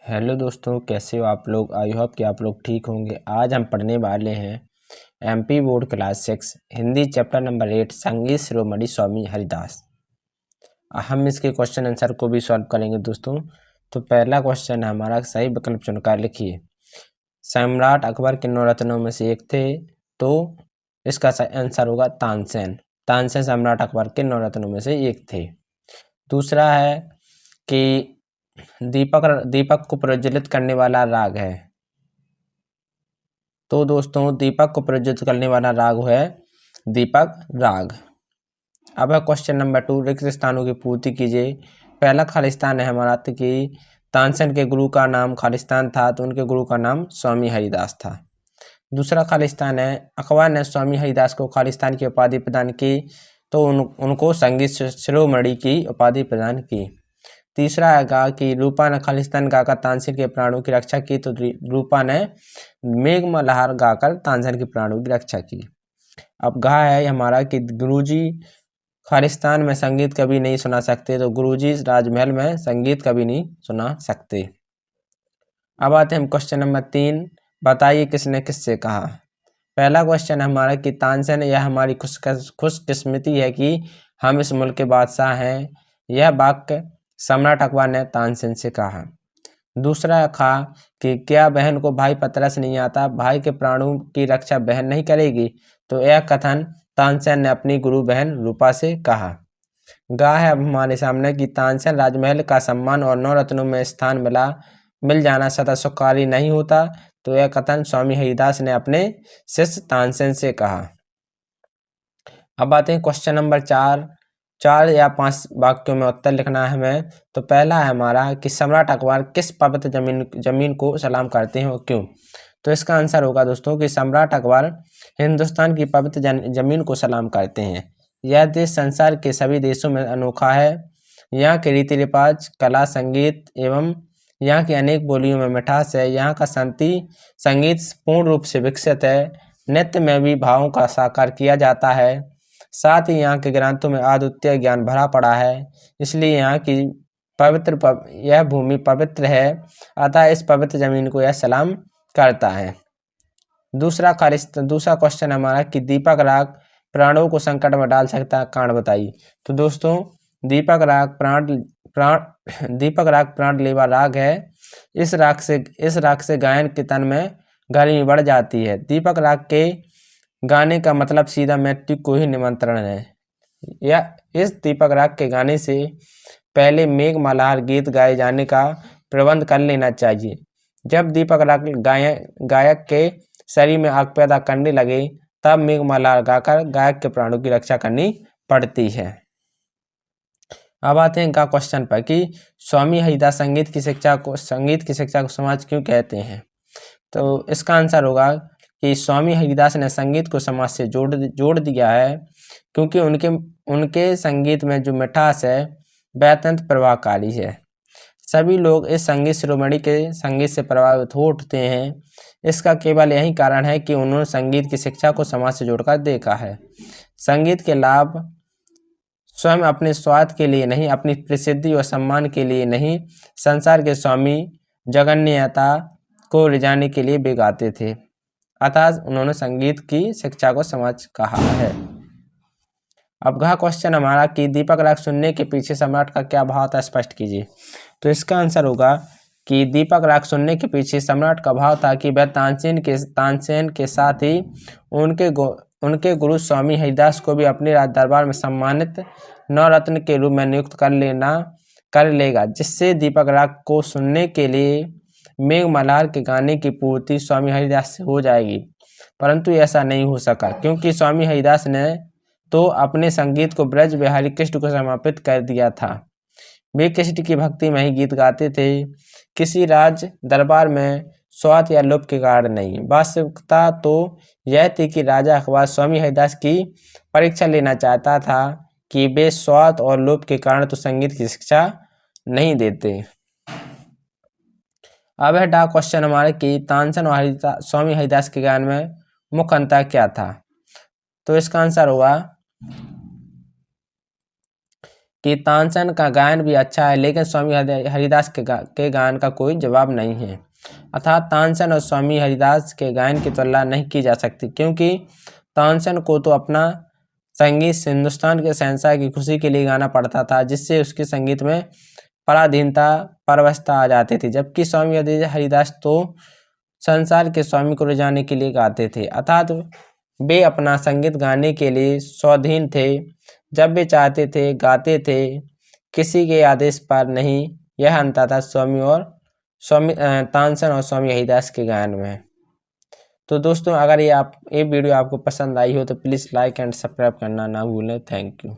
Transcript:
Hello दोस्तों, कैसे हो आप लोग। आई होप कि आप लोग ठीक होंगे। आज हम पढ़ने वाले हैं MP board class 6 Hindi chapter number 8 संगीत शिरोमणि स्वामी हरिदास। हम इसके क्वेश्चन आंसर को भी सॉल्व करेंगे दोस्तों। तो पहला क्वेश्चन है हमारा, सही विकल्प चुनकर लिखिए। सम्राट अकबर के 9 रत्नों में से एक थे, तो इसका आंसर होगा तानसेन। तानसेन सम्राट अकबर के 9 रत्नों में से एक थे। दूसरा है कि दीपक को प्रज्वलित करने वाला राग है। तो दोस्तों दीपक को प्रज्वलित करने वाला राग है दीपक राग। अब है क्वेश्चन नंबर 2, रिक्त स्थानों की पूर्ति कीजिए। पहला खालिस्तान है हमारा कि तानसेन के गुरु का नाम खालिस्तान था, तो उनके गुरु का नाम स्वामी हरिदास था। दूसरा खालिस्तान है अकबर ने स्वामी हरिदास को खालिस्तान की उपाधि प्रदान की, तो उनको संगीत शिरोमणि की उपाधि प्रदान की। तीसरा है कि रूपा ने खालिस्तान गाकर तानसेन के प्राणों की रक्षा की, तो रूपा ने मेघ मल्हार गाकर तानसेन के प्राणों की रक्षा की। अब है हमारा कि गुरुजी खालिस्तान में संगीत कभी नहीं सुना सकते, तो गुरुजी राजमहल में संगीत कभी नहीं सुना सकते। अब आते हैं हम क्वेश्चन नंबर 3, बताइए किसने किससे कहा। पहला क्वेश्चन हमारा कि तानसेन यह हमारी खुशकिस्मती है कि हम इस मुल्क के बादशाह हैं। यह वाक्य सम्राट अकबर ने तानसेन से कहा। दूसरा था कि क्या बहन को भाई पतरस नहीं आता, भाई के प्राणों की रक्षा बहन नहीं करेगी, तो यह कथन तानसेन ने अपनी गुरु बहन रूपा से कहा। है अब हमारे सामने कि तानसेन राजमहल का सम्मान और 9 रत्नों में स्थान मिल जाना सदा सुखकारी नहीं होता, तो यह कथन स्वामी हरिदास ने अपने शिष्य तानसेन से कहा। अब आते हैं क्वेश्चन नंबर 4 या 5 वाक्यों में उत्तर लिखना है हमें। तो पहला है हमारा कि सम्राट अकबर किस पवित्र जमीन को सलाम करते हैं और क्यों। तो इसका आंसर होगा दोस्तों कि सम्राट अकबर हिंदुस्तान की पवित्र जमीन को सलाम करते हैं। यह देश संसार के सभी देशों में अनोखा है। यहाँ के रीति रिवाज, कला, संगीत एवं यहाँ की अनेक बोलियों में मिठास है। यहाँ का संगीत पूर्ण रूप से विकसित है। नृत्य में भी भावों का साकार किया जाता है। साथ ही यहाँ के ग्रंथों में अद्वितीय ज्ञान भरा पड़ा है। इसलिए यहाँ की यह भूमि पवित्र है, अतः इस पवित्र जमीन को यह सलाम करता है। दूसरा क्वेश्चन हमारा कि दीपक राग प्राणों को संकट में डाल सकता है, कारण बताइए। तो दोस्तों दीपक राग प्राण लेवा राग है। इस राग से गायन के तन में गर्मी बढ़ जाती है। दीपक राग के गाने का मतलब सीधा मृत्यु को ही निमंत्रण है। या इस दीपक राग के गाने से पहले मेघ मल्हार गीत गाए जाने का प्रबंध कर लेना चाहिए। जब दीपक राग गायक के शरीर में आग पैदा करने लगे, तब मेघ मल्हार गाकर गायक के प्राणों की रक्षा करनी पड़ती है। अब आते हैं क्वेश्चन पर कि स्वामी हरिदास संगीत की शिक्षा को समाज क्यों कहते हैं। तो इसका आंसर होगा कि स्वामी हरिदास ने संगीत को समाज से जोड़ दिया है, क्योंकि उनके संगीत में जो मिठास है वह अत्यंत प्रभावकारी है। सभी लोग इस संगीत शिरोमणि के संगीत से प्रभावित हो उठते हैं। इसका केवल यही कारण है कि उन्होंने संगीत की शिक्षा को समाज से जोड़कर देखा है। संगीत के लाभ स्वयं अपने स्वार्थ के लिए नहीं, अपनी प्रसिद्धि और सम्मान के लिए नहीं, संसार के स्वामी जगन्यता को रिझाने के लिए वे गाते थे। अतः उन्होंने संगीत की शिक्षा को समाज कहा है। अब क्वेश्चन हमारा कि दीपक राग सुनने के पीछे सम्राट का क्या भाव था, स्पष्ट कीजिए। तो इसका आंसर होगा कि दीपक राग सुनने के पीछे सम्राट का भाव था कि वह तानसेन के साथ ही उनके गुरु स्वामी हरिदास को भी अपने राज दरबार में सम्मानित 9 रत्न के रूप में नियुक्त कर लेगा, जिससे दीपक राग को सुनने के लिए मेघ मल्हार के गाने की पूर्ति स्वामी हरिदास से हो जाएगी। परंतु ऐसा नहीं हो सका, क्योंकि स्वामी हरिदास ने तो अपने संगीत को ब्रज बिहारी कृष्ण को समर्पित कर दिया था। वे कृष्ण की भक्ति में ही गीत गाते थे, किसी राज दरबार में स्वार्थ या लोभ के कारण नहीं। वास्तविकता तो यह थी कि राजा अकबर स्वामी हरिदास की परीक्षा लेना चाहता था कि वे स्वार्थ और लोभ के कारण तो संगीत की शिक्षा नहीं देते। अब है क्वेश्चन हमारे कि तानसेन और स्वामी हरिदास के गान में मुख्य अंतर क्या था। तो इसका आंसर होगा कि तानसेन का गायन भी अच्छा है, लेकिन स्वामी हरिदास के गायन का कोई जवाब नहीं है। अर्थात तानसेन और स्वामी हरिदास के गायन की तुलना नहीं की जा सकती, क्योंकि तानसेन को तो अपना संगीत हिंदुस्तान के शहंशाह की खुशी के लिए गाना पड़ता था, जिससे उसके संगीत में पराधीनता परवशता आ जाती थी, जबकि स्वामी हरिदास तो संसार के स्वामी को रिझाने के लिए गाते थे। अर्थात वे अपना संगीत गाने के लिए स्वाधीन थे, जब वे चाहते थे गाते थे, किसी के आदेश पर नहीं। यह अंतर था तानसेन और स्वामी हरिदास के गायन में। तो दोस्तों, अगर ये वीडियो आपको पसंद आई हो तो प्लीज़ लाइक एंड सब्सक्राइब करना ना भूलें। Thank you.